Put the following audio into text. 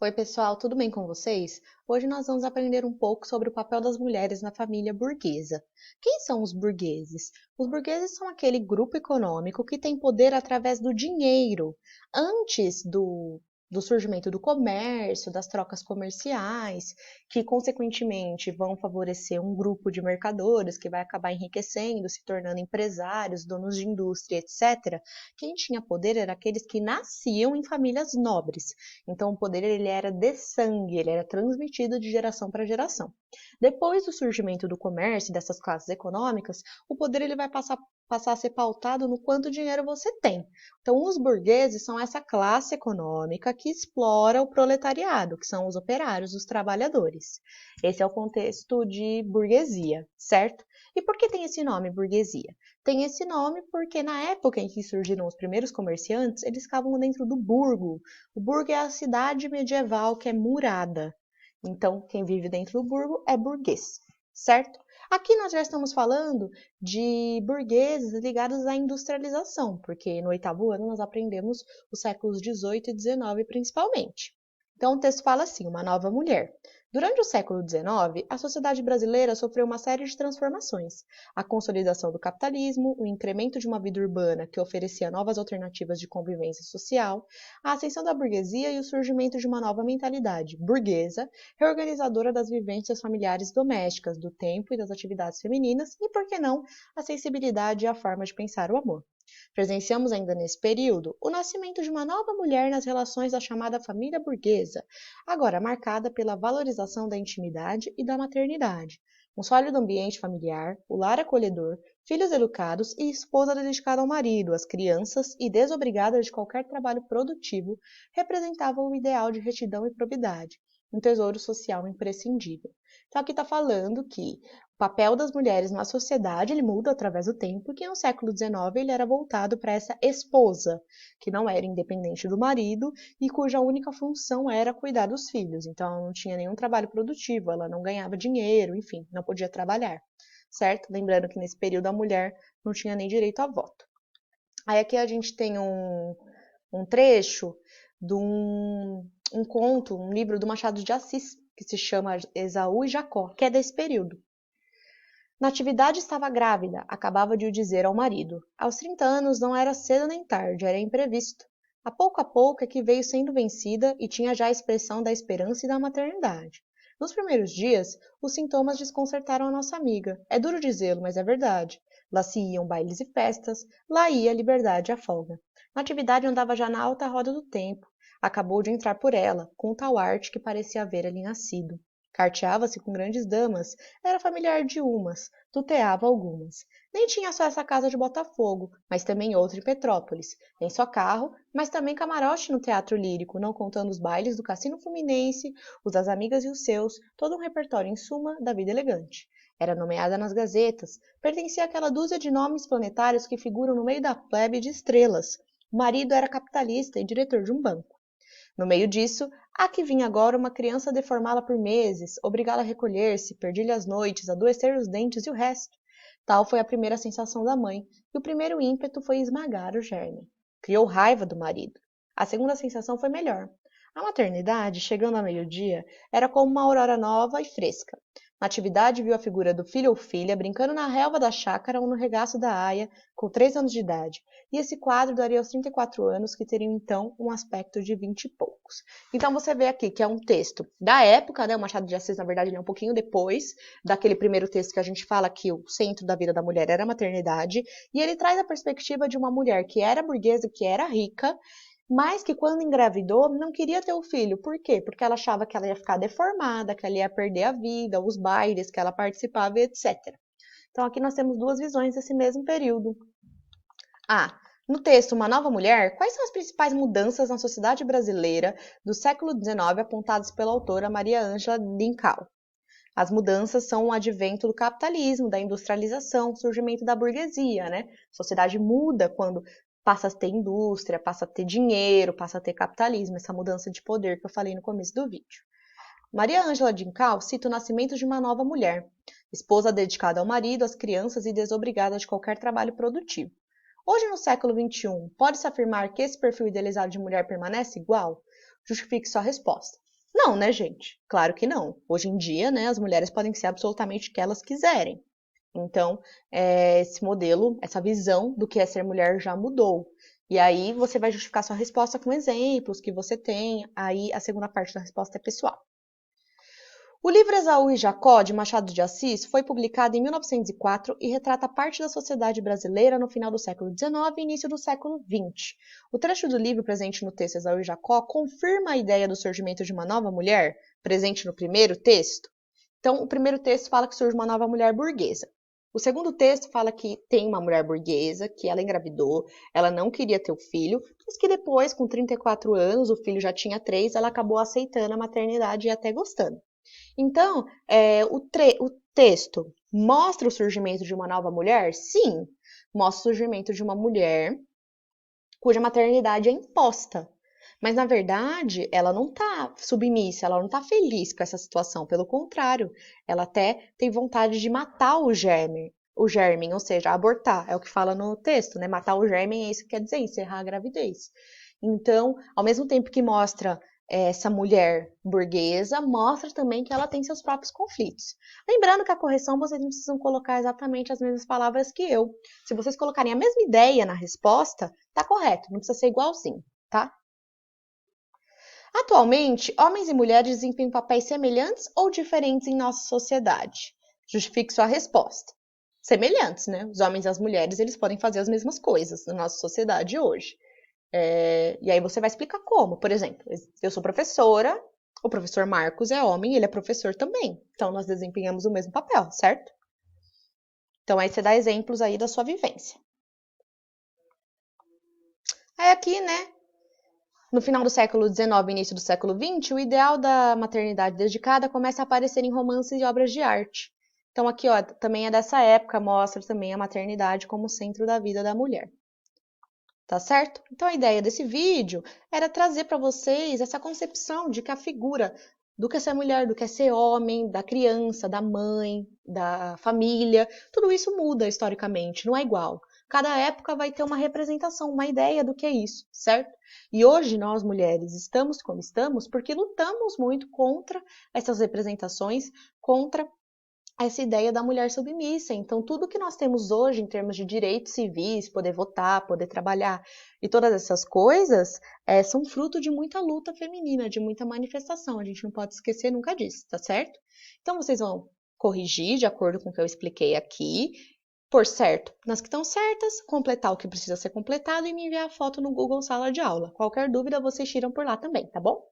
Oi, pessoal, tudo bem com vocês? Hoje nós vamos aprender um pouco sobre o papel das mulheres na família burguesa. Quem são os burgueses? Os burgueses são aquele grupo econômico que tem poder através do dinheiro. Antes do surgimento do comércio, das trocas comerciais, que consequentemente vão favorecer um grupo de mercadores que vai acabar enriquecendo, se tornando empresários, donos de indústria, etc. Quem tinha poder eram aqueles que nasciam em famílias nobres. Então, o poder ele era de sangue, ele era transmitido de geração para geração. Depois do surgimento do comércio e dessas classes econômicas, o poder ele vai passar a ser pautado no quanto dinheiro você tem. Então, os burgueses são essa classe econômica que explora o proletariado, que são os operários, os trabalhadores. Esse é o contexto de burguesia, certo? E por que tem esse nome, burguesia? Tem esse nome porque na época em que surgiram os primeiros comerciantes, eles ficavam dentro do burgo. O burgo é a cidade medieval que é murada. Então, quem vive dentro do burgo é burguês, certo? Aqui nós já estamos falando de burgueses ligados à industrialização, porque no oitavo ano nós aprendemos os séculos XVIII e XIX principalmente. Então o texto fala assim, uma nova mulher. Durante o século XIX, a sociedade brasileira sofreu uma série de transformações. A consolidação do capitalismo, o incremento de uma vida urbana que oferecia novas alternativas de convivência social, a ascensão da burguesia e o surgimento de uma nova mentalidade burguesa, reorganizadora das vivências familiares domésticas, do tempo e das atividades femininas e, por que não, a sensibilidade e a forma de pensar o amor. Presenciamos ainda nesse período o nascimento de uma nova mulher nas relações da chamada família burguesa, agora marcada pela valorização da intimidade e da maternidade. Um sólido ambiente familiar, o lar acolhedor, filhos educados e esposa dedicada ao marido, às crianças e desobrigada de qualquer trabalho produtivo representavam o ideal de retidão e probidade, um tesouro social imprescindível. Então aqui está falando que o papel das mulheres na sociedade ele muda através do tempo, que no século XIX ele era voltado para essa esposa, que não era independente do marido e cuja única função era cuidar dos filhos. Então ela não tinha nenhum trabalho produtivo, ela não ganhava dinheiro, enfim, não podia trabalhar, certo? Lembrando que nesse período a mulher não tinha nem direito a voto. Aí aqui a gente tem um trecho de um conto, um livro do Machado de Assis, que se chama Esaú e Jacó, que é desse período. Natividade estava grávida, acabava de o dizer ao marido. Aos 30 anos não era cedo nem tarde, era imprevisto. A pouco é que veio sendo vencida e tinha já a expressão da esperança e da maternidade. Nos primeiros dias, os sintomas desconcertaram a nossa amiga. É duro dizê-lo, mas é verdade. Lá se iam bailes e festas, lá ia a liberdade e a folga. Natividade andava já na alta roda do tempo. Acabou de entrar por ela, com tal arte que parecia haver ali nascido. Carteava-se com grandes damas, era familiar de umas, tuteava algumas. Nem tinha só essa casa de Botafogo, mas também outra em Petrópolis. Nem só carro, mas também camarote no Teatro Lírico, não contando os bailes do Cassino Fluminense, os das amigas e os seus, todo um repertório em suma da vida elegante. Era nomeada nas gazetas, pertencia àquela dúzia de nomes planetários que figuram no meio da plebe de estrelas. O marido era capitalista e diretor de um banco. No meio disso, há que vinha agora uma criança deformá-la por meses, obrigá-la a recolher-se, perder-lhe as noites, adoecer os dentes e o resto. Tal foi a primeira sensação da mãe, e o primeiro ímpeto foi esmagar o germe. Criou raiva do marido. A segunda sensação foi melhor. A maternidade, chegando ao meio-dia, era como uma aurora nova e fresca. Natividade viu a figura do filho ou filha brincando na relva da chácara ou no regaço da aia, com 3 anos de idade, e esse quadro daria aos 34 anos, que teriam então um aspecto de 20 e poucos. Então você vê aqui que é um texto da época, né? O Machado de Assis, na verdade, ele é um pouquinho depois daquele primeiro texto que a gente fala que o centro da vida da mulher era a maternidade, e ele traz a perspectiva de uma mulher que era burguesa, que era rica, mas que quando engravidou não queria ter o filho. Por quê? Porque ela achava que ela ia ficar deformada, que ela ia perder a vida, os bailes que ela participava, etc. Então aqui nós temos duas visões desse mesmo período. No texto Uma Nova Mulher, quais são as principais mudanças na sociedade brasileira do século XIX apontadas pela autora Maria Ângela Dincal? As mudanças são o advento do capitalismo, da industrialização, o surgimento da burguesia, né? A sociedade muda quando passa a ter indústria, passa a ter dinheiro, passa a ter capitalismo, essa mudança de poder que eu falei no começo do vídeo. Maria Ângela Dincal cita o nascimento de uma nova mulher, esposa dedicada ao marido, às crianças e desobrigada de qualquer trabalho produtivo. Hoje, no século XXI, pode-se afirmar que esse perfil idealizado de mulher permanece igual? Justifique sua resposta. Não, né, gente? Claro que não. Hoje em dia, né, as mulheres podem ser absolutamente o que elas quiserem. Então, esse modelo, essa visão do que é ser mulher já mudou. E aí você vai justificar sua resposta com exemplos que você tem. Aí a segunda parte da resposta é pessoal. O livro Esaú e Jacó, de Machado de Assis, foi publicado em 1904 e retrata parte da sociedade brasileira no final do século XIX e início do século XX. O trecho do livro presente no texto Esaú e Jacó confirma a ideia do surgimento de uma nova mulher, presente no primeiro texto. Então, o primeiro texto fala que surge uma nova mulher burguesa. O segundo texto fala que tem uma mulher burguesa, que ela engravidou, ela não queria ter o filho, mas que depois, com 34 anos, o filho já tinha 3, ela acabou aceitando a maternidade e até gostando. Então, o texto mostra o surgimento de uma nova mulher? Sim, mostra o surgimento de uma mulher cuja maternidade é imposta. Mas, na verdade, ela não está submissa, ela não está feliz com essa situação. Pelo contrário, ela até tem vontade de matar o germe, ou seja, abortar. É o que fala no texto, né? Matar o germe é isso que quer dizer, encerrar a gravidez. Então, ao mesmo tempo que mostra essa mulher burguesa, mostra também que ela tem seus próprios conflitos. Lembrando que a correção vocês não precisam colocar exatamente as mesmas palavras que eu. Se vocês colocarem a mesma ideia na resposta, tá correto, não precisa ser igualzinho, tá? Atualmente, homens e mulheres desempenham papéis semelhantes ou diferentes em nossa sociedade? Justifique sua resposta. Semelhantes, né? Os homens e as mulheres, eles podem fazer as mesmas coisas na nossa sociedade hoje. E aí você vai explicar como. Por exemplo, eu sou professora, o professor Marcos é homem, ele é professor também. Então, nós desempenhamos o mesmo papel, certo? Então, aí você dá exemplos aí da sua vivência. Aí aqui, né, no final do século XIX e início do século XX, o ideal da maternidade dedicada começa a aparecer em romances e obras de arte. Então aqui, ó, também é dessa época, mostra também a maternidade como centro da vida da mulher. Tá certo? Então a ideia desse vídeo era trazer para vocês essa concepção de que a figura do que é ser mulher, do que é ser homem, da criança, da mãe, da família, tudo isso muda historicamente, não é igual. Cada época vai ter uma representação, uma ideia do que é isso, certo? E hoje nós mulheres estamos como estamos porque lutamos muito contra essas representações, contra essa ideia da mulher submissa. Então, tudo que nós temos hoje em termos de direitos civis, poder votar, poder trabalhar e todas essas coisas, são fruto de muita luta feminina, de muita manifestação. A gente não pode esquecer nunca disso, tá certo? Então, vocês vão corrigir de acordo com o que eu expliquei aqui, por certo, nas que estão certas, completar o que precisa ser completado e me enviar a foto no Google Sala de Aula. Qualquer dúvida, vocês tiram por lá também, tá bom?